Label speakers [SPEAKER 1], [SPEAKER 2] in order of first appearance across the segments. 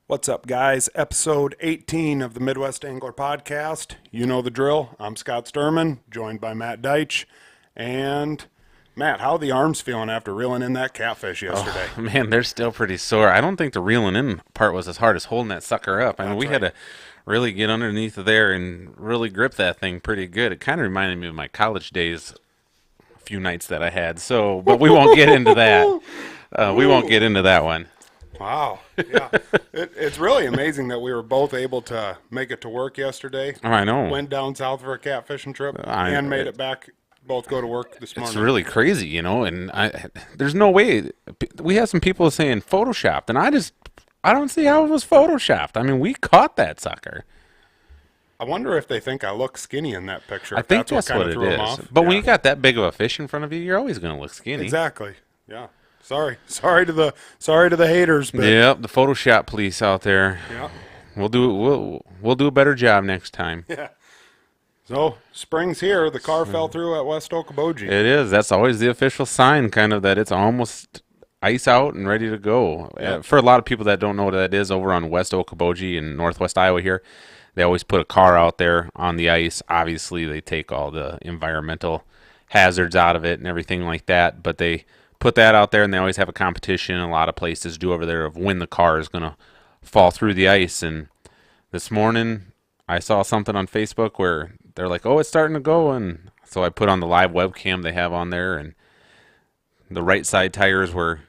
[SPEAKER 1] What's up, guys? Episode 18 of the Midwest Angler Podcast. You know the drill. I'm Scott Sturman, joined by Matt Deitch. And Matt, how are the arms feeling after reeling in that catfish yesterday?
[SPEAKER 2] Oh, man, they're still pretty sore. I don't think the reeling in part was as hard as holding that sucker up. I mean,
[SPEAKER 1] That's
[SPEAKER 2] we
[SPEAKER 1] right.
[SPEAKER 2] had to really get underneath of there and really grip that thing pretty good. It kind of reminded me of my college days, a few nights that I had. So, but we won't get into that. We won't get into that one.
[SPEAKER 1] Wow. Yeah. It's really amazing that we were both able to make it to work yesterday.
[SPEAKER 2] Oh, I know.
[SPEAKER 1] Went down south for a catfishing trip
[SPEAKER 2] I-
[SPEAKER 1] and made it back. Both go to work this morning.
[SPEAKER 2] It's really crazy, you know, and there's no way. We have some people saying photoshopped, and I don't see how it was photoshopped. I mean, we caught that sucker.
[SPEAKER 1] I wonder if they think I look skinny in that picture.
[SPEAKER 2] I
[SPEAKER 1] if
[SPEAKER 2] think
[SPEAKER 1] that's
[SPEAKER 2] that's what
[SPEAKER 1] kind
[SPEAKER 2] it
[SPEAKER 1] of threw them
[SPEAKER 2] is.
[SPEAKER 1] off.
[SPEAKER 2] But when
[SPEAKER 1] Yeah.
[SPEAKER 2] you got that big of a fish in front of you, you're always going to look skinny.
[SPEAKER 1] Exactly. Yeah. Sorry to the haters, but
[SPEAKER 2] Yep, the Photoshop police out there.
[SPEAKER 1] yeah.
[SPEAKER 2] We'll do a better job next time.
[SPEAKER 1] Yeah. So spring's here. The car fell through at West Okoboji.
[SPEAKER 2] It is. That's always the official sign, kind of, that it's almost ice out and ready to go.
[SPEAKER 1] Yep.
[SPEAKER 2] For a lot of people that don't know what that is, over on West Okoboji in northwest Iowa here, they always put a car out there on the ice. Obviously, they take all the environmental hazards out of it and everything like that, but they put that out there, and they always have a competition. A lot of places do over there of when the car is going to fall through the ice. And this morning, I saw something on Facebook where they're like, "Oh, it's starting to go," and so I put on the live webcam they have on there, and the right side tires were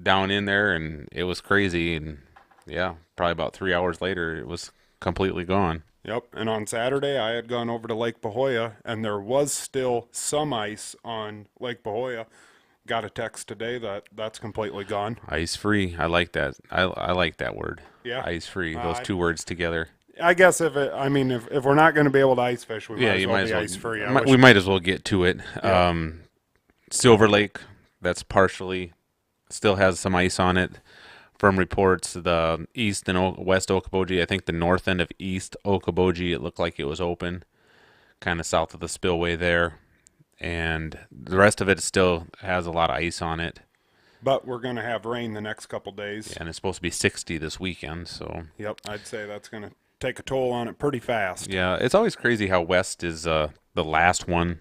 [SPEAKER 2] down in there, and it was crazy. And yeah, probably about 3 hours later, it was completely gone.
[SPEAKER 1] Yep. And on Saturday, I had gone over to Lake Pahoja, and there was still some ice on Lake Pahoja. Got a text today that that's completely gone.
[SPEAKER 2] Ice free. I like that. I like that word.
[SPEAKER 1] Yeah.
[SPEAKER 2] Ice free. Those
[SPEAKER 1] I-
[SPEAKER 2] two words together.
[SPEAKER 1] I guess if we're not going to be able to ice fish, we might
[SPEAKER 2] Yeah,
[SPEAKER 1] as
[SPEAKER 2] you
[SPEAKER 1] well
[SPEAKER 2] might
[SPEAKER 1] be
[SPEAKER 2] as well.
[SPEAKER 1] ice free.
[SPEAKER 2] We might as well get to it.
[SPEAKER 1] Yeah.
[SPEAKER 2] Silver Lake, that's partially still has some ice on it. From reports, the east and west Okoboji, I think the north end of east Okoboji, it looked like it was open, kind of south of the spillway there, and the rest of it still has a lot of ice on it.
[SPEAKER 1] But we're going to have rain the next couple days.
[SPEAKER 2] And it's supposed to be 60 this weekend, so
[SPEAKER 1] Yep. I'd say that's going to take a toll on it pretty fast.
[SPEAKER 2] yeah, it's always crazy how west is the last one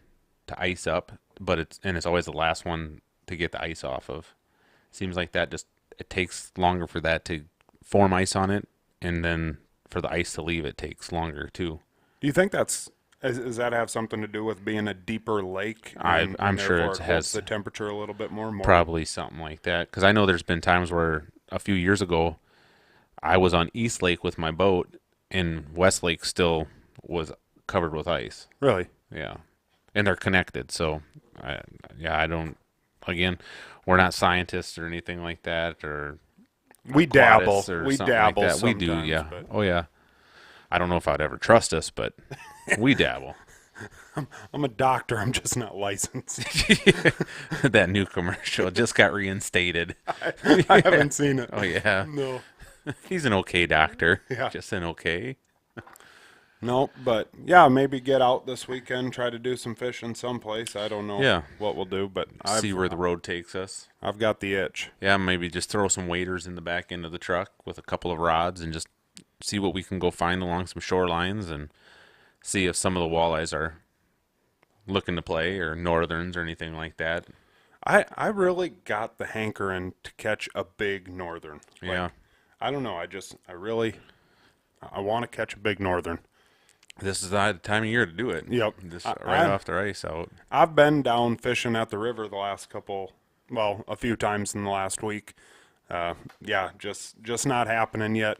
[SPEAKER 2] to ice up, but it's always the last one to get the ice off of. Seems like that just it takes longer for that to form ice on it, and then for the ice to leave, it takes longer too.
[SPEAKER 1] Do you think does that have something to do with being a deeper lake?
[SPEAKER 2] I'm sure
[SPEAKER 1] therefore
[SPEAKER 2] it
[SPEAKER 1] holds
[SPEAKER 2] has
[SPEAKER 1] the temperature a little bit more.
[SPEAKER 2] Probably something like that, because I know there's been times where a few years ago I was on East Lake with my boat, and West Lake still was covered with ice.
[SPEAKER 1] Really?
[SPEAKER 2] Yeah, and they're connected, so I don't. Again, we're not scientists or anything like that, or
[SPEAKER 1] We dabble.
[SPEAKER 2] aquatists or
[SPEAKER 1] We
[SPEAKER 2] something
[SPEAKER 1] dabble.
[SPEAKER 2] Like that. We do,
[SPEAKER 1] sometimes,
[SPEAKER 2] yeah.
[SPEAKER 1] but
[SPEAKER 2] Oh yeah. I don't know if I'd ever trust us, but we dabble.
[SPEAKER 1] I'm a doctor. I'm just not licensed.
[SPEAKER 2] That new commercial just got reinstated.
[SPEAKER 1] I haven't seen it.
[SPEAKER 2] Oh yeah,
[SPEAKER 1] No.
[SPEAKER 2] he's an okay doctor.
[SPEAKER 1] Yeah.
[SPEAKER 2] Just an okay.
[SPEAKER 1] No, but yeah, maybe get out this weekend, try to do some fishing someplace. I don't know
[SPEAKER 2] Yeah.
[SPEAKER 1] what we'll do, but
[SPEAKER 2] See where the road takes us.
[SPEAKER 1] I've got the itch.
[SPEAKER 2] Yeah, maybe just throw some waders in the back end of the truck with a couple of rods and just see what we can go find along some shorelines and see if some of the walleyes are looking to play, or northerns or anything like that.
[SPEAKER 1] I really got the hankering to catch a big northern. Like,
[SPEAKER 2] Yeah.
[SPEAKER 1] I don't know. I want to catch a big northern.
[SPEAKER 2] This is the time of year to do it.
[SPEAKER 1] Yep.
[SPEAKER 2] Just
[SPEAKER 1] I-
[SPEAKER 2] right
[SPEAKER 1] I-
[SPEAKER 2] off the ice out.
[SPEAKER 1] I've been down fishing at the river the last a few times in the last week. Yeah, just not happening yet.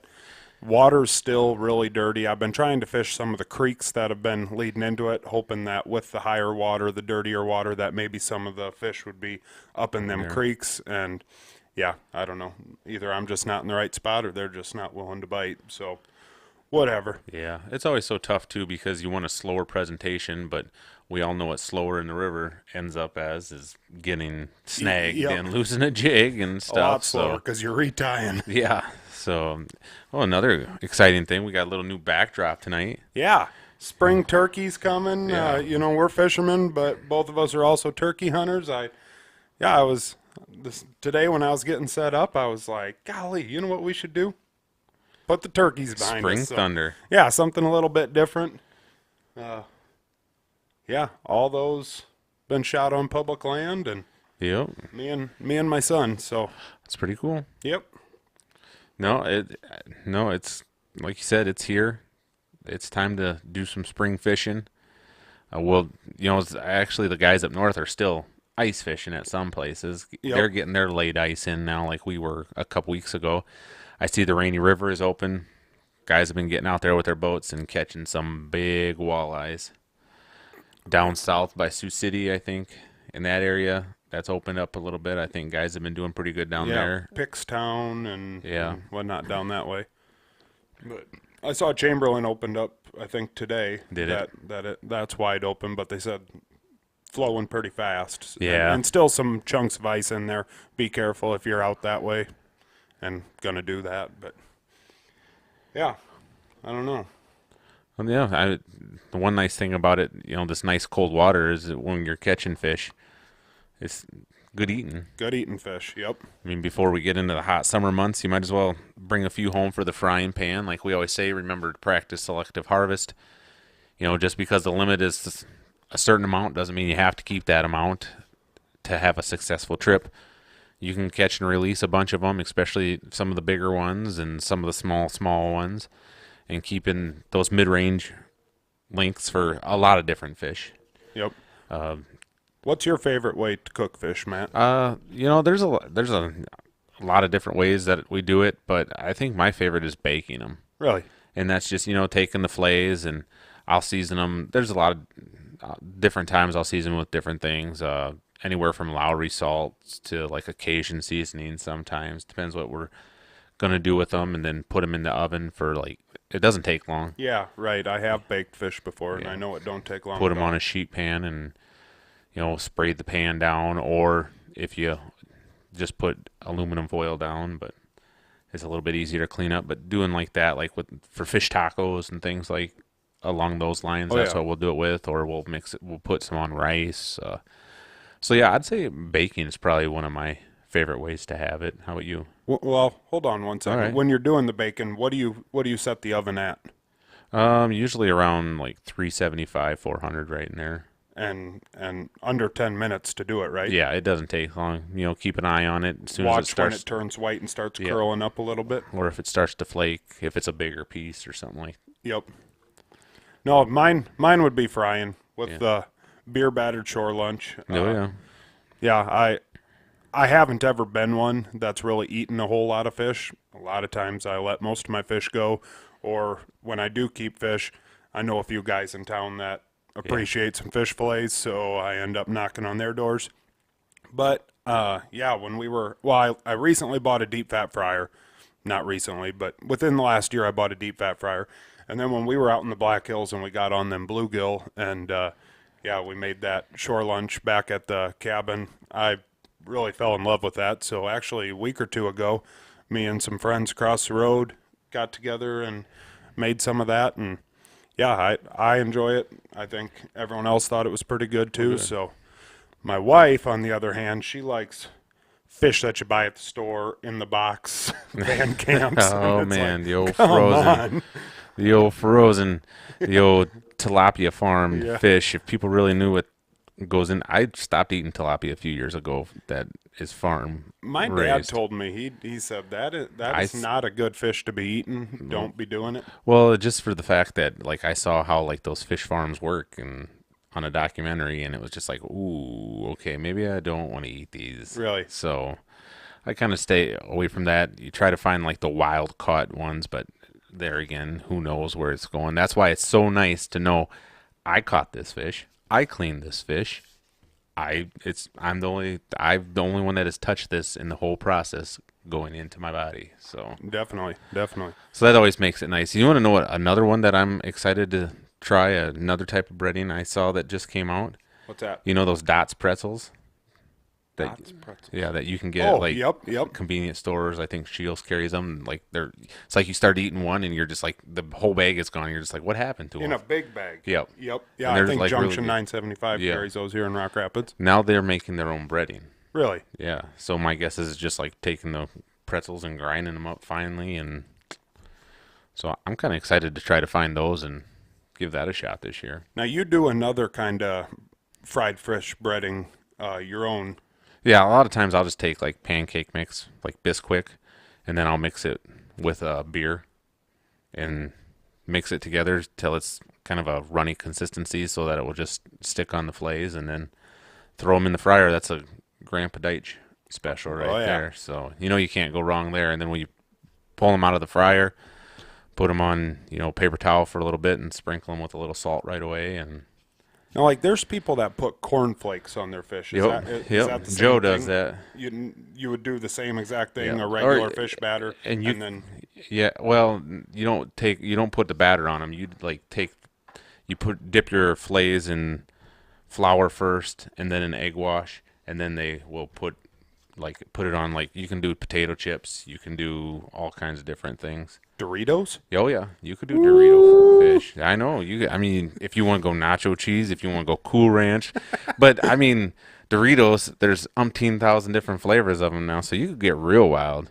[SPEAKER 1] Water's still really dirty. I've been trying to fish some of the creeks that have been leading into it, hoping that with the higher water, the dirtier water, that maybe some of the fish would be up in them creeks. And yeah, I don't know. Either I'm just not in the right spot, or they're just not willing to bite. So whatever.
[SPEAKER 2] Yeah, it's always so tough too, because you want a slower presentation, but we all know what slower in the river ends up as is getting snagged
[SPEAKER 1] Yep.
[SPEAKER 2] and losing a jig and
[SPEAKER 1] A
[SPEAKER 2] stuff.
[SPEAKER 1] lot slower
[SPEAKER 2] So
[SPEAKER 1] because you're retying.
[SPEAKER 2] yeah. So, another exciting thing, we got a little new backdrop tonight.
[SPEAKER 1] Yeah. Spring turkey's coming.
[SPEAKER 2] Yeah.
[SPEAKER 1] We're fishermen, but both of us are also turkey hunters. I was today when I was getting set up, I was like, golly, you know what we should do? put the turkeys behind
[SPEAKER 2] Spring
[SPEAKER 1] us. So,
[SPEAKER 2] Thunder.
[SPEAKER 1] yeah, something a little bit different. Yeah, all those been shot on public land, and
[SPEAKER 2] Yep.
[SPEAKER 1] me and my son. So,
[SPEAKER 2] That's pretty cool.
[SPEAKER 1] yep.
[SPEAKER 2] No, it's like you said, it's here. It's time to do some spring fishing. Well, actually the guys up north are still ice fishing at some places.
[SPEAKER 1] Yep.
[SPEAKER 2] They're getting their late ice in now, like we were a couple weeks ago. I see the Rainy River is open. Guys have been getting out there with their boats and catching some big walleyes. Down south by Sioux City, I think, in that area, that's opened up a little bit. I think guys have been doing pretty good down there.
[SPEAKER 1] Pickstown and,
[SPEAKER 2] Yeah.
[SPEAKER 1] and whatnot down that way. But I saw Chamberlain opened up, I think today.
[SPEAKER 2] Did it?
[SPEAKER 1] That's wide open, but they said flowing pretty fast.
[SPEAKER 2] Yeah.
[SPEAKER 1] And still some chunks of ice in there. Be careful if you're out that way and gonna do that. But yeah, I don't know.
[SPEAKER 2] Well, yeah, the one nice thing about it, this nice cold water is that when you're catching fish, it's good eating.
[SPEAKER 1] Good eating fish. Yep.
[SPEAKER 2] I mean, before we get into the hot summer months, you might as well bring a few home for the frying pan. Like we always say, remember to practice selective harvest. Just because the limit is a certain amount doesn't mean you have to keep that amount to have a successful trip. You can catch and release a bunch of them, especially some of the bigger ones and some of the small ones, and keeping those mid-range lengths for a lot of different fish.
[SPEAKER 1] Yep. What's your favorite way to cook fish, Matt?
[SPEAKER 2] There's a lot of different ways that we do it, but I think my favorite is baking them.
[SPEAKER 1] Really?
[SPEAKER 2] And that's just, taking the fillets and I'll season them. There's a lot of different times I'll season with different things. Anywhere from Lowry salts to like Cajun seasoning sometimes. Depends what we're going to do with them, and then put them in the oven for it doesn't take long.
[SPEAKER 1] Yeah, right. I have baked fish before, and
[SPEAKER 2] Yeah.
[SPEAKER 1] I know it don't take long.
[SPEAKER 2] Put
[SPEAKER 1] at
[SPEAKER 2] them
[SPEAKER 1] all.
[SPEAKER 2] on a sheet pan and, spray the pan down, or if you just put aluminum foil down, but it's a little bit easier to clean up. But doing like that, for fish tacos and things like along those lines, that's
[SPEAKER 1] yeah.
[SPEAKER 2] what we'll do it with, or we'll mix it. We'll put some on rice. So yeah, I'd say baking is probably one of my favorite ways to have it. How about you?
[SPEAKER 1] Well, hold on one second.
[SPEAKER 2] All right.
[SPEAKER 1] When you're doing the bacon, what do you set the oven at?
[SPEAKER 2] Usually around 375, 400, right in there.
[SPEAKER 1] And under 10 minutes to do it, right?
[SPEAKER 2] Yeah, it doesn't take long. Keep an eye on it as soon as it
[SPEAKER 1] Watch when
[SPEAKER 2] starts,
[SPEAKER 1] it turns white and starts
[SPEAKER 2] Yeah.
[SPEAKER 1] curling up a little bit.
[SPEAKER 2] or if it starts to flake, if it's a bigger piece or something like.
[SPEAKER 1] Yep. No, mine would be frying with
[SPEAKER 2] Yeah.
[SPEAKER 1] the beer battered shore lunch.
[SPEAKER 2] Oh yeah.
[SPEAKER 1] Yeah, I haven't ever been one that's really eaten a whole lot of fish. A lot of times I let most of my fish go, or when I do keep fish, I know a few guys in town that appreciate some fish fillets, so I end up knocking on their doors. But yeah, when we were, I recently bought a deep fat fryer. Not recently, but within the last year I bought a deep fat fryer. And then when we were out in the Black Hills and we got on them bluegill, and yeah, we made that shore lunch back at the cabin, I really fell in love with that. So actually a week or two ago, me and some friends across the road got together and made some of that, and yeah, I enjoy it. I think everyone else thought it was pretty good too.
[SPEAKER 2] Good.
[SPEAKER 1] So my wife, on the other hand, she likes fish that you buy at the store in the box, Van Camps.
[SPEAKER 2] Oh
[SPEAKER 1] And it's
[SPEAKER 2] man,
[SPEAKER 1] like,
[SPEAKER 2] the old
[SPEAKER 1] come
[SPEAKER 2] frozen,
[SPEAKER 1] on.
[SPEAKER 2] the old tilapia farm
[SPEAKER 1] Yeah.
[SPEAKER 2] fish. If people really knew what goes in, I stopped eating tilapia a few years ago. That is farm
[SPEAKER 1] My dad
[SPEAKER 2] raised.
[SPEAKER 1] told me, he said that is
[SPEAKER 2] I-
[SPEAKER 1] not a good fish to be eaten. Don't be doing it.
[SPEAKER 2] Well, just for the fact that I saw how those fish farms work and on a documentary, and it was just ooh, okay, maybe I don't want to eat these.
[SPEAKER 1] Really?
[SPEAKER 2] So I kind of stay away from that. You try to find the wild caught ones, but there again, who knows where it's going. That's why it's so nice to know I caught this fish. I cleaned this fish. I'm the only one that has touched this in the whole process going into my body. So
[SPEAKER 1] Definitely.
[SPEAKER 2] that always makes it nice. You want to know what another one that I'm excited to try, another type of breading I saw that just came out?
[SPEAKER 1] What's that?
[SPEAKER 2] You know those Dots pretzels?
[SPEAKER 1] Dots pretzels.
[SPEAKER 2] Yeah, that you can get
[SPEAKER 1] Oh,
[SPEAKER 2] at
[SPEAKER 1] yep.
[SPEAKER 2] convenience stores. I think Shields carries them. It's like you start eating one and you're just the whole bag is gone. You're just what happened to
[SPEAKER 1] In
[SPEAKER 2] them?
[SPEAKER 1] a big bag.
[SPEAKER 2] Yep.
[SPEAKER 1] Yeah,
[SPEAKER 2] And
[SPEAKER 1] I
[SPEAKER 2] they're,
[SPEAKER 1] think
[SPEAKER 2] really
[SPEAKER 1] Junction
[SPEAKER 2] good.
[SPEAKER 1] 975
[SPEAKER 2] Yeah.
[SPEAKER 1] carries those here in Rock Rapids.
[SPEAKER 2] Now they're making their own breading.
[SPEAKER 1] Really?
[SPEAKER 2] Yeah. So my guess is just taking the pretzels and grinding them up finely, and So I'm kind of excited to try to find those and give that a shot this year.
[SPEAKER 1] Now you do another kind of fried fish breading, your own.
[SPEAKER 2] Yeah, a lot of times I'll just take like pancake mix, like Bisquick, and then I'll mix it with beer and mix it together till it's kind of a runny consistency so that it will just stick on the fillets, and then throw them in the fryer. That's a Grandpa Deitch special right there. So you can't go wrong there. And then when you pull them out of the fryer, put them on paper towel for a little bit and sprinkle them with a little salt right away. And
[SPEAKER 1] Now, like, there's people that put cornflakes on their fish. Is that the same
[SPEAKER 2] Joe
[SPEAKER 1] thing?
[SPEAKER 2] does that.
[SPEAKER 1] You would do the same exact thing,
[SPEAKER 2] Yeah.
[SPEAKER 1] a regular fish batter,
[SPEAKER 2] and
[SPEAKER 1] then
[SPEAKER 2] Yeah, well, you don't put the batter on them. Dip your fillets in flour first, and then an egg wash, and then they will put it on. Like, you can do potato chips, you can do all kinds of different things.
[SPEAKER 1] Doritos.
[SPEAKER 2] Oh yeah, you could do Dorito fish. I know you. I mean, if you want to go nacho cheese, if you want to go Cool Ranch, but I mean Doritos. There's umpteen thousand different flavors of them now, so you could get real wild.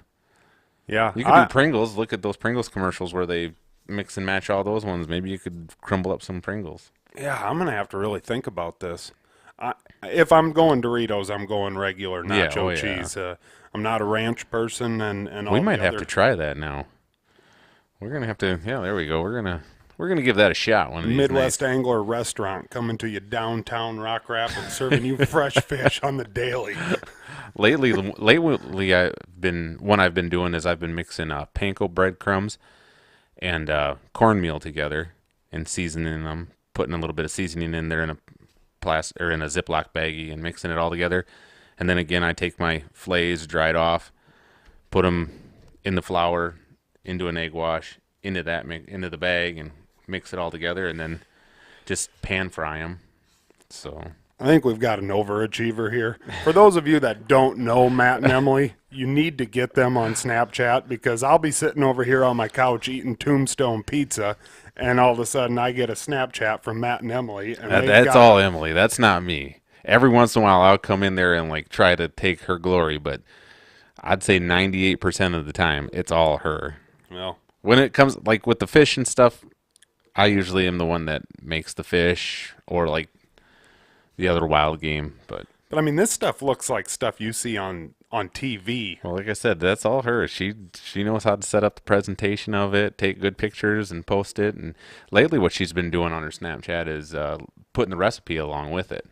[SPEAKER 1] Yeah,
[SPEAKER 2] You could do Pringles. Look at those Pringles commercials where they mix and match all those ones. Maybe you could crumble up some Pringles.
[SPEAKER 1] Yeah, I'm gonna have to really think about this. If I'm going Doritos, I'm going regular nacho cheese. I'm not a ranch person, and all
[SPEAKER 2] We might
[SPEAKER 1] the
[SPEAKER 2] have
[SPEAKER 1] other...
[SPEAKER 2] to try that now. We're gonna have to. Yeah, there we go. We're gonna give that a shot one of these
[SPEAKER 1] Midwest
[SPEAKER 2] nights.
[SPEAKER 1] Angler Restaurant coming to you downtown Rock Rapids, serving you fresh fish on the daily.
[SPEAKER 2] Lately, I've been doing is I've been mixing panko breadcrumbs and cornmeal together and seasoning them, putting a little bit of seasoning in there in a in a Ziploc baggie and mixing it all together. And then again, I take my fillets dried off, put them in the flour, into an egg wash, into the bag, and mix it all together, and then just pan fry them. So
[SPEAKER 1] I think we've got an overachiever here. For those of you that don't know Matt and Emily, you need to get them on Snapchat, because I'll be sitting over here on my couch eating Tombstone pizza, and all of a sudden I get a Snapchat from Matt and Emily. And
[SPEAKER 2] that's all Emily. That's not me. Every once in a while, I'll come in there and try to take her glory, but I'd say 98% of the time, it's all her.
[SPEAKER 1] Well,
[SPEAKER 2] when it comes with the fish and stuff, I usually am the one that makes the fish or the other wild game. But
[SPEAKER 1] I mean, this stuff looks like stuff you see on TV.
[SPEAKER 2] well, like I said, that's all her. She knows how to set up the presentation of it, take good pictures, and post it. And lately, what she's been doing on her Snapchat is putting the recipe along with it.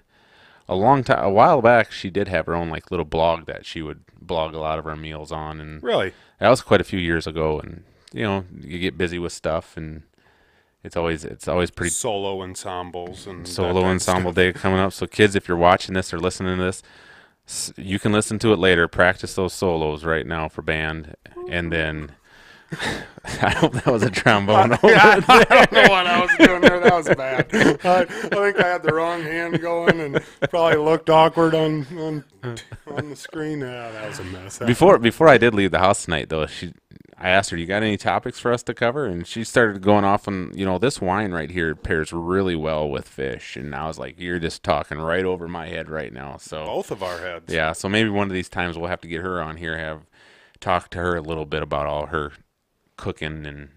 [SPEAKER 2] A while back, she did have her own little blog that she would blog a lot of her meals on, and
[SPEAKER 1] Really?
[SPEAKER 2] that was quite a few years ago. And you get busy with stuff, and it's always pretty
[SPEAKER 1] Solo ensembles and
[SPEAKER 2] solo ensemble day coming up. So kids, if you're watching this or listening to this, you can listen to it later. Practice those solos right now for band, and then I hope that was a trombone.
[SPEAKER 1] Yeah, I don't know what I was doing there. That was bad. I think I had the wrong hand going and probably looked awkward on the screen. Yeah, that was a mess.
[SPEAKER 2] Before I did leave the house tonight, though, I asked her, "You got any topics for us to cover?" And she started going off on, this wine right here pairs really well with fish. And I was like, "You're just talking right over my head right now." So
[SPEAKER 1] Both of our heads.
[SPEAKER 2] yeah, so maybe one of these times we'll have to get her on here, talk to her a little bit about all her cooking and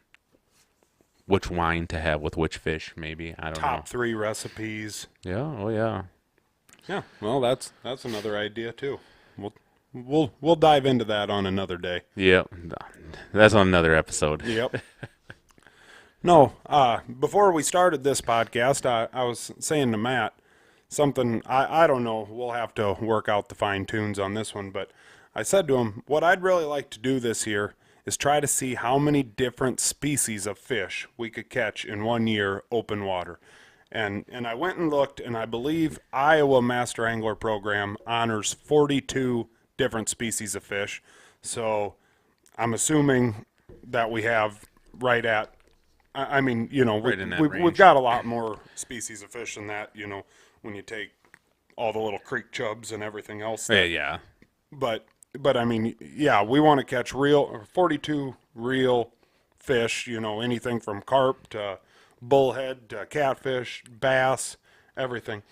[SPEAKER 2] which wine to have with which fish. Maybe I don't know.
[SPEAKER 1] Top 3 recipes.
[SPEAKER 2] Yeah. Oh yeah.
[SPEAKER 1] Yeah. Well, that's another idea too. We'll dive into that on another day.
[SPEAKER 2] Yeah. That's on another episode.
[SPEAKER 1] Yep. No, before we started this podcast, I was saying to Matt something, I don't know, we'll have to work out the fine tunes on this one, but I said to him, what I'd really like to do this year is try to see how many different species of fish we could catch in 1 year open water. And I went and looked, and I believe Iowa Master Angler Program honors 42 different species of fish. So I'm assuming that we have right at, I mean,
[SPEAKER 2] Right in that
[SPEAKER 1] we've
[SPEAKER 2] range.
[SPEAKER 1] got a lot more species of fish than that, when you take all the little creek chubs and everything else.
[SPEAKER 2] Yeah.
[SPEAKER 1] But I mean, yeah, we want to catch 42 real fish, anything from carp to bullhead to catfish, bass, everything.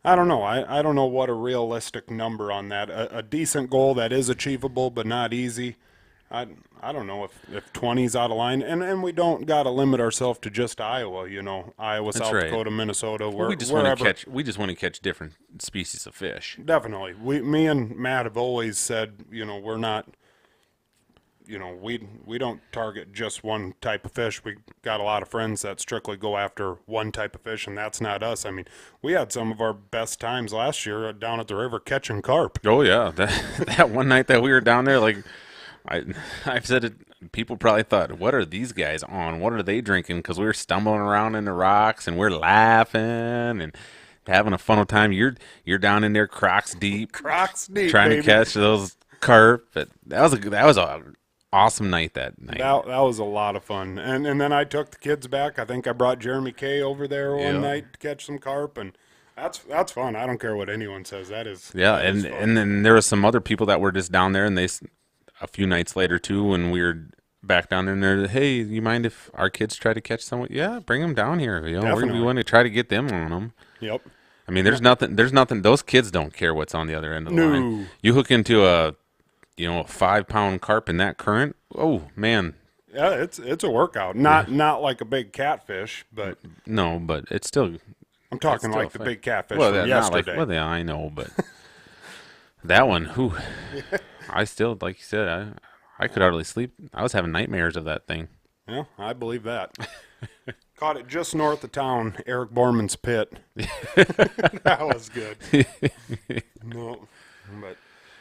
[SPEAKER 1] I don't know. I don't know what a realistic number on that. A decent goal that is achievable but not easy. I don't know if 20's out of line, and we don't got to limit ourselves to just Iowa. Iowa,
[SPEAKER 2] That's
[SPEAKER 1] South
[SPEAKER 2] right.
[SPEAKER 1] Dakota, Minnesota,
[SPEAKER 2] Well, we just want to
[SPEAKER 1] wherever.
[SPEAKER 2] catch. We just want to catch different species of fish.
[SPEAKER 1] Definitely, me and Matt have always said, we're not, we don't target just one type of fish. We got a lot of friends that strictly go after one type of fish, and that's not us. I mean, we had some of our best times last year down at the river catching carp.
[SPEAKER 2] Oh yeah, that one night that we were down there, like I've said it. People probably thought, "What are these guys on? What are they drinking?" Because we were stumbling around in the rocks and we're laughing and having a fun old time. You're down in there, crocs deep,
[SPEAKER 1] Crocs deep,
[SPEAKER 2] trying
[SPEAKER 1] baby.
[SPEAKER 2] to catch those carp. But that was a awesome night that night.
[SPEAKER 1] That was a lot of fun, and then I took the kids back. I think I brought Jeremy Kay over there one
[SPEAKER 2] Yeah.
[SPEAKER 1] night to catch some carp, and that's fun. I don't care what anyone says.
[SPEAKER 2] Yeah,
[SPEAKER 1] that is
[SPEAKER 2] and
[SPEAKER 1] fun.
[SPEAKER 2] and then there was some other people that were just down there, and a few nights later too, when we were back down there, hey, you mind if our kids try to catch someone? Yeah, bring them down here. We
[SPEAKER 1] Definitely.
[SPEAKER 2] want to try to get them on them.
[SPEAKER 1] Yep.
[SPEAKER 2] I mean, there's nothing. Those kids don't care what's on the other end of the
[SPEAKER 1] No.
[SPEAKER 2] line. You hook into a 5-pound carp in that current. Oh man,
[SPEAKER 1] Yeah, it's a workout. Not like a big catfish, but
[SPEAKER 2] no, but it's still.
[SPEAKER 1] I'm talking
[SPEAKER 2] still
[SPEAKER 1] like the
[SPEAKER 2] fun.
[SPEAKER 1] big catfish
[SPEAKER 2] Well,
[SPEAKER 1] from
[SPEAKER 2] not like
[SPEAKER 1] yesterday.
[SPEAKER 2] well, yeah, I know, but that one, whew, I still, like you said, I could hardly sleep. I was having nightmares of that thing.
[SPEAKER 1] Yeah, I believe that. Caught it just north of town, Eric Borman's pit. That was good. No, but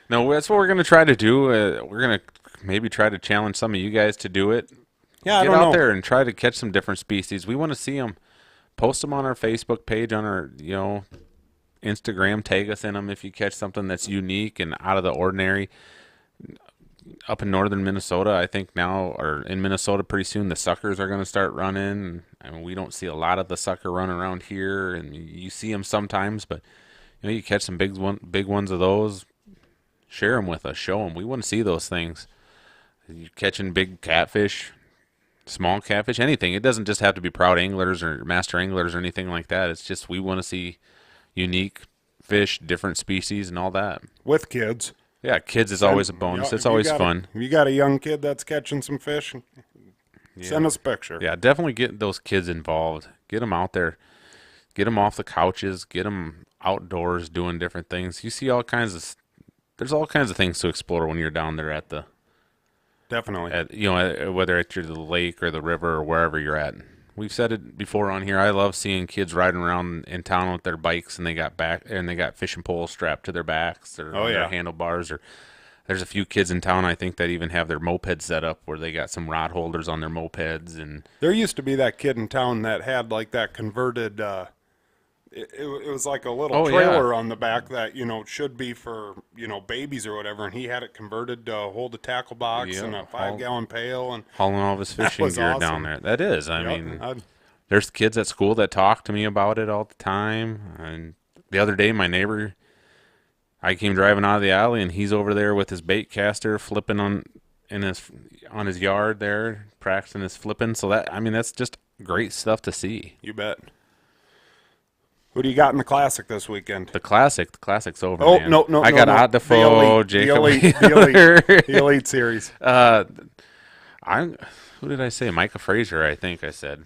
[SPEAKER 2] No, that's what we're gonna try to do. We're gonna maybe try to challenge some of you guys to do it.
[SPEAKER 1] yeah, I
[SPEAKER 2] Get
[SPEAKER 1] don't
[SPEAKER 2] out
[SPEAKER 1] know.
[SPEAKER 2] there and try to catch some different species. We want to see them. Post them on our Facebook page, on our Instagram. Tag us in them if you catch something that's unique and out of the ordinary. Up in northern Minnesota, I think now, or in Minnesota pretty soon, the suckers are going to start running. I mean, we don't see a lot of the sucker running around here, and you see them sometimes, but you catch some big ones of those. Share them with us. Show them. We want to see those things. You're catching big catfish, small catfish, anything. It doesn't just have to be proud anglers or master anglers or anything like that. It's just we want to see unique fish, different species, and all that.
[SPEAKER 1] With kids.
[SPEAKER 2] Yeah, kids is always a bonus.
[SPEAKER 1] Yeah,
[SPEAKER 2] It's
[SPEAKER 1] if you
[SPEAKER 2] always
[SPEAKER 1] got
[SPEAKER 2] fun.
[SPEAKER 1] If you got a young kid that's catching some fish, send us a picture.
[SPEAKER 2] Yeah, definitely get those kids involved. Get them out there. Get them off the couches. Get them outdoors doing different things. You see there's all kinds of things to explore when you're down there at
[SPEAKER 1] Definitely.
[SPEAKER 2] whether at the lake or the river or wherever you're at. We've said it before on here. I love seeing kids riding around in town with their bikes and they got fishing poles strapped to their backs or
[SPEAKER 1] Oh,
[SPEAKER 2] on their
[SPEAKER 1] yeah.
[SPEAKER 2] handlebars. Or there's a few kids in town I think that even have their mopeds set up where they got some rod holders on their mopeds and
[SPEAKER 1] There used to be that kid in town that had like that converted. It was like a little
[SPEAKER 2] Oh,
[SPEAKER 1] trailer
[SPEAKER 2] yeah.
[SPEAKER 1] on the back that should be for babies or whatever, and he had it converted to hold a tackle box
[SPEAKER 2] Yeah,
[SPEAKER 1] and a 5-gallon pail, and
[SPEAKER 2] hauling all of his fishing
[SPEAKER 1] was
[SPEAKER 2] gear
[SPEAKER 1] awesome.
[SPEAKER 2] down there. That is, I
[SPEAKER 1] Yep,
[SPEAKER 2] mean, there's kids at school that talk to me about it all the time. And the other day, my neighbor, I came driving out of the alley, and he's over there with his bait caster flipping on his yard there, practicing his flipping. So that's just great stuff to see.
[SPEAKER 1] you bet. Who do you got in the classic this weekend?
[SPEAKER 2] The classic's over.
[SPEAKER 1] Oh,
[SPEAKER 2] man.
[SPEAKER 1] no,
[SPEAKER 2] I got Odd
[SPEAKER 1] the
[SPEAKER 2] Defoe,
[SPEAKER 1] elite,
[SPEAKER 2] Jacob
[SPEAKER 1] the
[SPEAKER 2] Wheeler.
[SPEAKER 1] elite, the elite series.
[SPEAKER 2] Who did I say? Micah Frazier, I think I said,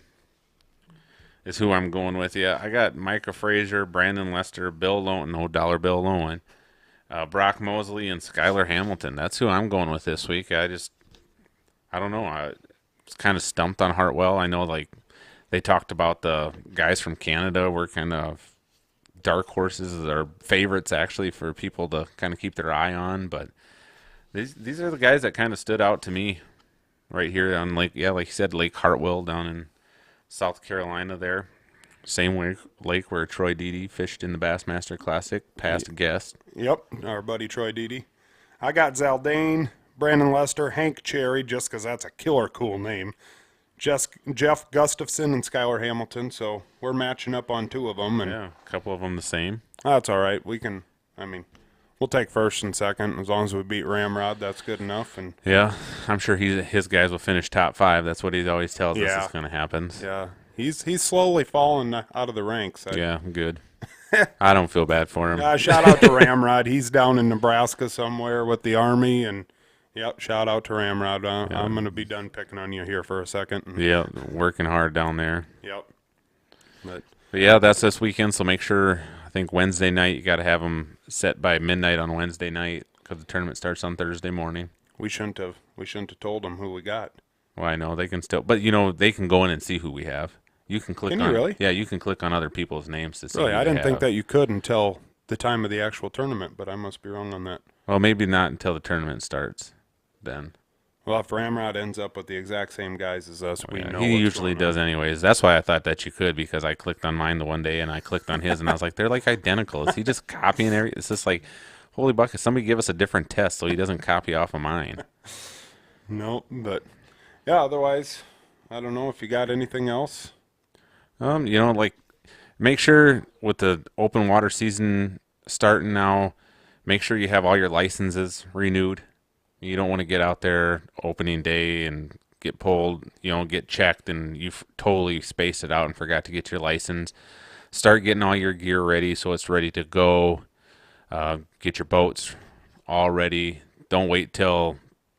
[SPEAKER 2] is who I'm going with. Yeah, I got Micah Frazier, Brandon Lester, Bill Lowen, no Dollar Bill Lowen, Brock Mosley, and Skylar Hamilton. That's who I'm going with this week. I don't know. I was kind of stumped on Hartwell. I know, like, they talked about the guys from Canada were kind of dark horses or favorites, actually, for people to kind of keep their eye on. But these are the guys that kind of stood out to me right here on like you said, Lake Hartwell down in South Carolina there. Same lake where Troy Dede fished in the Bassmaster Classic, past guest.
[SPEAKER 1] Yep, our buddy Troy Dede. I got Zaldane, Brandon Lester, Hank Cherry, just because that's a killer cool name. Jeff Gustafson and Skylar Hamilton, so we're matching up on two of them. And
[SPEAKER 2] Yeah, a couple of them the same.
[SPEAKER 1] that's all right. We'll take first and second. As long as we beat Ramrod, that's good enough. And
[SPEAKER 2] Yeah, I'm sure his guys will finish top 5. That's what he always tells us
[SPEAKER 1] Yeah.
[SPEAKER 2] is going to happen.
[SPEAKER 1] yeah, he's slowly falling out of the ranks.
[SPEAKER 2] Yeah, good. I don't feel bad for him.
[SPEAKER 1] Shout out to Ramrod. He's down in Nebraska somewhere with the Army, and Yep. Shout out to Ramrod. I'm going to be done picking on you here for a second.
[SPEAKER 2] Yeah, working hard down there.
[SPEAKER 1] Yep.
[SPEAKER 2] But yeah, that's this weekend. So make sure. I think Wednesday night you got to have them set by midnight on Wednesday night because the tournament starts on Thursday morning.
[SPEAKER 1] We shouldn't have. We shouldn't have told them who we got.
[SPEAKER 2] Well, I know they can still, but they can go in and see who we have. You can click
[SPEAKER 1] Can
[SPEAKER 2] on.
[SPEAKER 1] you really?
[SPEAKER 2] Yeah, you can click on other people's names to see.
[SPEAKER 1] Really,
[SPEAKER 2] who
[SPEAKER 1] I
[SPEAKER 2] they
[SPEAKER 1] didn't think
[SPEAKER 2] have.
[SPEAKER 1] that you could until the time of the actual tournament, but I must be wrong on that.
[SPEAKER 2] Well, maybe not until the tournament starts. Then.
[SPEAKER 1] Well, if Ramrod ends up with the exact same guys as us, we know.
[SPEAKER 2] He
[SPEAKER 1] what's
[SPEAKER 2] usually
[SPEAKER 1] going on.
[SPEAKER 2] does anyways. That's why I thought that you could because I clicked on mine the one day and I clicked on his and I was like, they're like identical. Is he just copying every? It's just like, holy bucket! Somebody give us a different test so he doesn't copy off of mine.
[SPEAKER 1] No, but yeah. Otherwise, I don't know if you got anything else.
[SPEAKER 2] Like make sure with the open water season starting now, make sure you have all your licenses renewed. You don't want to get out there opening day and get pulled, get checked and you've totally spaced it out and forgot to get your license. Start getting all your gear ready so it's ready to go. Get your boats all ready. Don't wait till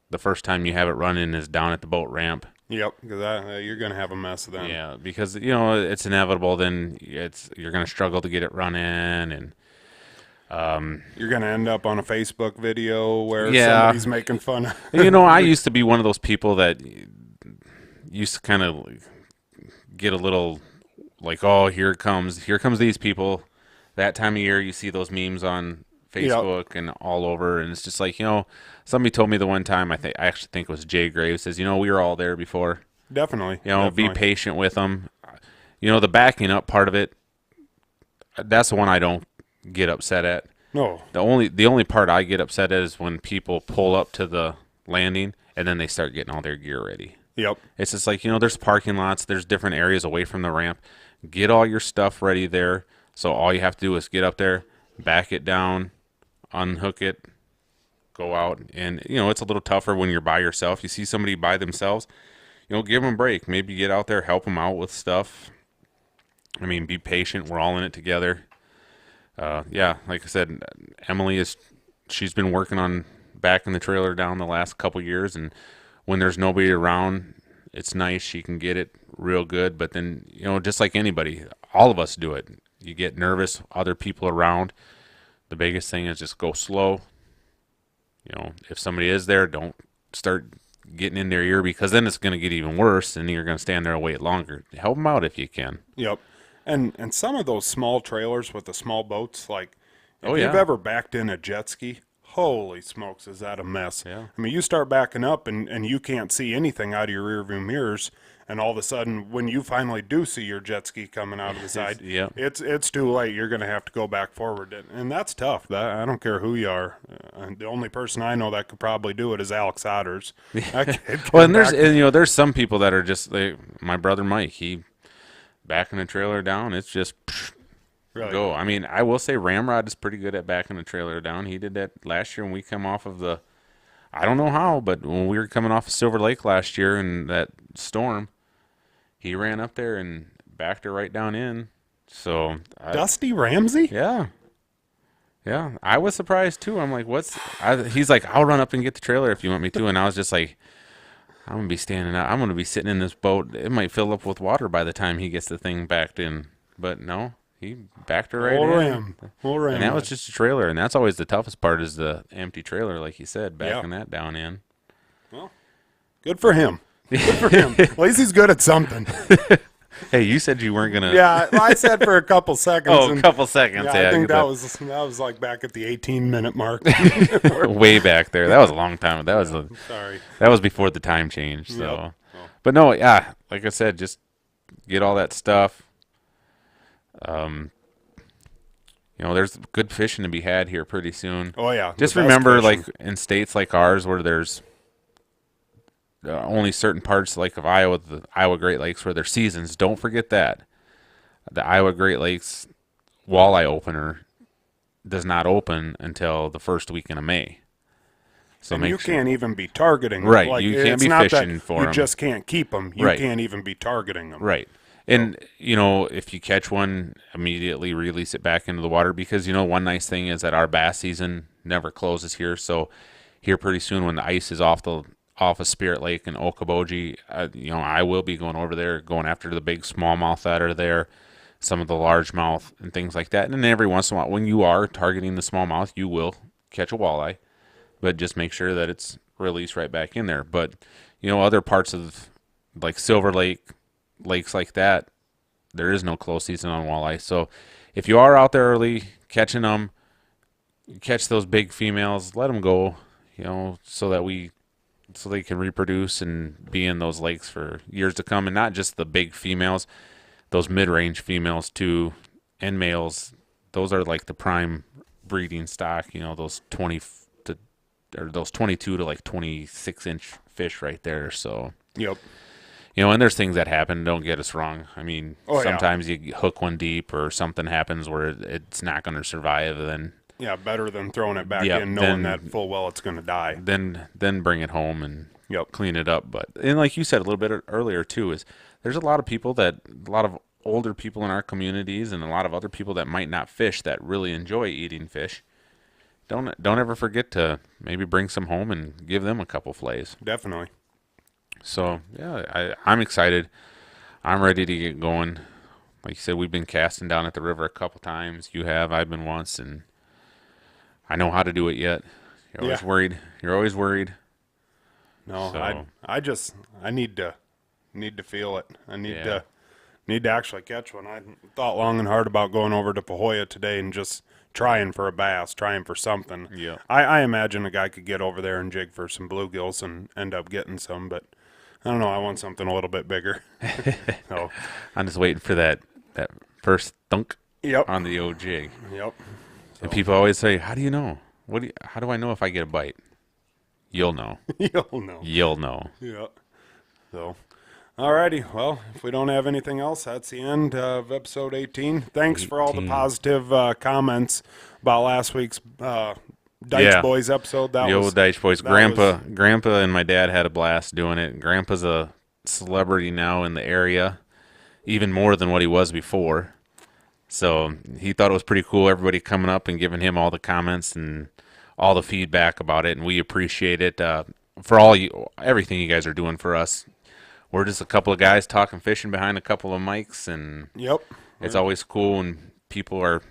[SPEAKER 2] the first time you have it running is down at the boat ramp.
[SPEAKER 1] Yep, because you're gonna have a mess then.
[SPEAKER 2] Yeah, because it's inevitable. Then you're gonna struggle to get it running, and
[SPEAKER 1] You're gonna end up on a Facebook video where
[SPEAKER 2] Yeah.
[SPEAKER 1] somebody's making fun of.
[SPEAKER 2] I used to be one of those people that used to kind of get a little like, oh, here comes these people. That time of year, you see those memes on Facebook and all over, and it's just like, somebody told me the one time, I actually think it was Jay Graves, says, we were all there before.
[SPEAKER 1] Definitely.
[SPEAKER 2] Be
[SPEAKER 1] definitely.
[SPEAKER 2] patient with them. The backing up part of it, that's the one I don't get upset at.
[SPEAKER 1] No.
[SPEAKER 2] The only part I get upset at is when people pull up to the landing and then they start getting all their gear ready.
[SPEAKER 1] Yep.
[SPEAKER 2] It's just like, there's parking lots, there's different areas away from the ramp. Get all your stuff ready there. So all you have to do is get up there, back it down, unhook it, go out. And, it's a little tougher when you're by yourself. You see somebody by themselves, give them a break. Maybe get out there, help them out with stuff. I mean, be patient. We're all in it together. Like I said, she's been working on backing the trailer down the last couple years, and when there's nobody around, it's nice. She can get it real good, but then, just like anybody, all of us do it. You get nervous, other people around. The biggest thing is just go slow. If somebody is there, don't start getting in their ear because then it's going to get even worse, and you're going to stand there and wait longer. Help them out if you can.
[SPEAKER 1] Yep. And some of those small trailers with the small boats, like if
[SPEAKER 2] Oh, yeah.
[SPEAKER 1] you've ever backed in a jet ski, holy smokes, is that a mess?
[SPEAKER 2] Yeah.
[SPEAKER 1] I mean, you start backing up and you can't see anything out of your rear view mirrors, and all of a sudden, when you finally do see your jet ski coming out of the side,
[SPEAKER 2] Yeah.
[SPEAKER 1] it's too late. You're going to have to go back forward, and that's tough. I don't care who you are. The only person I know that could probably do it is Alex Otters.
[SPEAKER 2] Well, and there's some people that are just like my brother Mike. He backing the trailer down. It's just
[SPEAKER 1] Really?
[SPEAKER 2] go. I mean, I will say Ramrod is pretty good at backing the trailer down. He did that last year when we come off of I don't know how, but when we were coming off of Silver Lake last year in that storm, he ran up there and backed her right down in. So
[SPEAKER 1] Dusty Ramsey?
[SPEAKER 2] yeah. Yeah, I was surprised too. I'm like, he's like, I'll run up and get the trailer if you want me to. And I was just like, I'm going to be standing out. I'm going to be sitting in this boat. It might fill up with water by the time he gets the thing backed in. But no, he backed her right
[SPEAKER 1] Old
[SPEAKER 2] in.
[SPEAKER 1] Ram. Old Ram.
[SPEAKER 2] And that was just a trailer. And that's always the toughest part is the empty trailer, like you said, backing that down in.
[SPEAKER 1] Well, good for him. Good for him. At least he's good at something.
[SPEAKER 2] Hey, you said you weren't going to.
[SPEAKER 1] Yeah, I said for a couple seconds.
[SPEAKER 2] Oh, a couple seconds.
[SPEAKER 1] Yeah, I think that was like back at the 18-minute mark.
[SPEAKER 2] way back there. That was a long time.
[SPEAKER 1] Sorry.
[SPEAKER 2] That was before the time change. So,
[SPEAKER 1] Yep.
[SPEAKER 2] But no, yeah, like I said, just get all that stuff. There's good fishing to be had here pretty soon.
[SPEAKER 1] Oh yeah.
[SPEAKER 2] Just
[SPEAKER 1] the best
[SPEAKER 2] remember,
[SPEAKER 1] fishing.
[SPEAKER 2] like in states like ours, where there's only certain parts, like of Iowa, the Iowa Great Lakes, where there's seasons. Don't forget that the Iowa Great Lakes walleye opener does not open until the first weekend of May. So
[SPEAKER 1] and
[SPEAKER 2] make
[SPEAKER 1] you
[SPEAKER 2] sure.
[SPEAKER 1] can't even be targeting them.
[SPEAKER 2] Right,
[SPEAKER 1] Like,
[SPEAKER 2] you can't
[SPEAKER 1] it's
[SPEAKER 2] be
[SPEAKER 1] not
[SPEAKER 2] fishing
[SPEAKER 1] that
[SPEAKER 2] for
[SPEAKER 1] you
[SPEAKER 2] 'em.
[SPEAKER 1] just can't keep them. You
[SPEAKER 2] Right.
[SPEAKER 1] can't even be targeting them.
[SPEAKER 2] Right. And, if you catch one, immediately release it back into the water because, one nice thing is that our bass season never closes here. So here pretty soon when the ice is off of Spirit Lake and Okoboji. I will be going over there, going after the big smallmouth that are there, some of the largemouth and things like that. And then every once in a while, when you are targeting the smallmouth, you will catch a walleye, but just make sure that it's released right back in there. But other parts of like Silver Lake, lakes like that, there is no close season on walleye. So if you are out there early catching them, catch those big females, let them go, so they can reproduce and be in those lakes for years to come. And not just the big females, those mid-range females too, and males. Those are like the prime breeding stock, those 22 to like 26-inch fish right there. So
[SPEAKER 1] Yep.
[SPEAKER 2] And there's things that happen. Don't get us wrong. I mean,
[SPEAKER 1] Oh,
[SPEAKER 2] sometimes you hook one deep or something happens where it's not going to survive. Then
[SPEAKER 1] Yeah, better than throwing it back
[SPEAKER 2] Yep,
[SPEAKER 1] in, knowing
[SPEAKER 2] then-
[SPEAKER 1] that full well it's going to die.
[SPEAKER 2] then bring it home and
[SPEAKER 1] Yep.
[SPEAKER 2] clean it up. But and like you said a little bit earlier too, is there's a lot of older people in our communities and a lot of other people that might not fish that really enjoy eating fish. Don't ever forget to maybe bring some home and give them a couple fillets.
[SPEAKER 1] Definitely.
[SPEAKER 2] So yeah, I'm excited. I'm ready to get going. Like you said, we've been casting down at the river a couple times. You have, I've been once, and I know how to do it yet. You're always
[SPEAKER 1] Yeah.
[SPEAKER 2] worried. You're always worried.
[SPEAKER 1] No,
[SPEAKER 2] So-
[SPEAKER 1] I need to feel it. I
[SPEAKER 2] Yeah.
[SPEAKER 1] need to actually catch one. I thought long and hard about going over to Pahoja today and just trying for a bass, trying for something.
[SPEAKER 2] Yeah.
[SPEAKER 1] I imagine a guy could get over there and jig for some bluegills and end up getting some, but I don't know. I want something a little bit bigger. So,
[SPEAKER 2] I'm just waiting for that first thunk
[SPEAKER 1] yep.
[SPEAKER 2] on the old jig.
[SPEAKER 1] Yep.
[SPEAKER 2] And people always say, "How do you know? How do I know if I get a bite?" You'll know.
[SPEAKER 1] You'll know.
[SPEAKER 2] You'll know.
[SPEAKER 1] Yeah. So, alrighty. Well, if we don't have anything else, that's the end of episode 18. Thanks for all the
[SPEAKER 2] 18.
[SPEAKER 1] positive comments about last week's Dice
[SPEAKER 2] Yeah.
[SPEAKER 1] Boys episode. That
[SPEAKER 2] The
[SPEAKER 1] was
[SPEAKER 2] old Dice Boys.
[SPEAKER 1] that
[SPEAKER 2] Grandpa and my dad had a blast doing it. Grandpa's a celebrity now in the area, even more than what he was before. So he thought it was pretty cool. Everybody coming up and giving him all the comments and all the feedback about it, and we appreciate it for everything you guys are doing for us. We're just a couple of guys talking fishing behind a couple of mics, and
[SPEAKER 1] Yep.
[SPEAKER 2] it's always cool when people are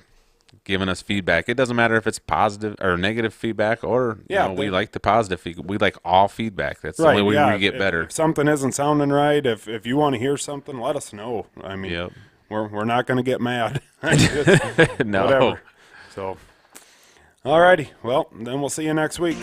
[SPEAKER 2] giving us feedback. It doesn't matter if it's positive or negative feedback, or we like the positive feedback. We like all feedback. That's the only way we get better.
[SPEAKER 1] If something isn't sounding right, if you want to hear something, let us know. I mean,
[SPEAKER 2] Yep.
[SPEAKER 1] we're not going to get mad.
[SPEAKER 2] No.
[SPEAKER 1] Whatever. So, alrighty. Well, then we'll see you next week.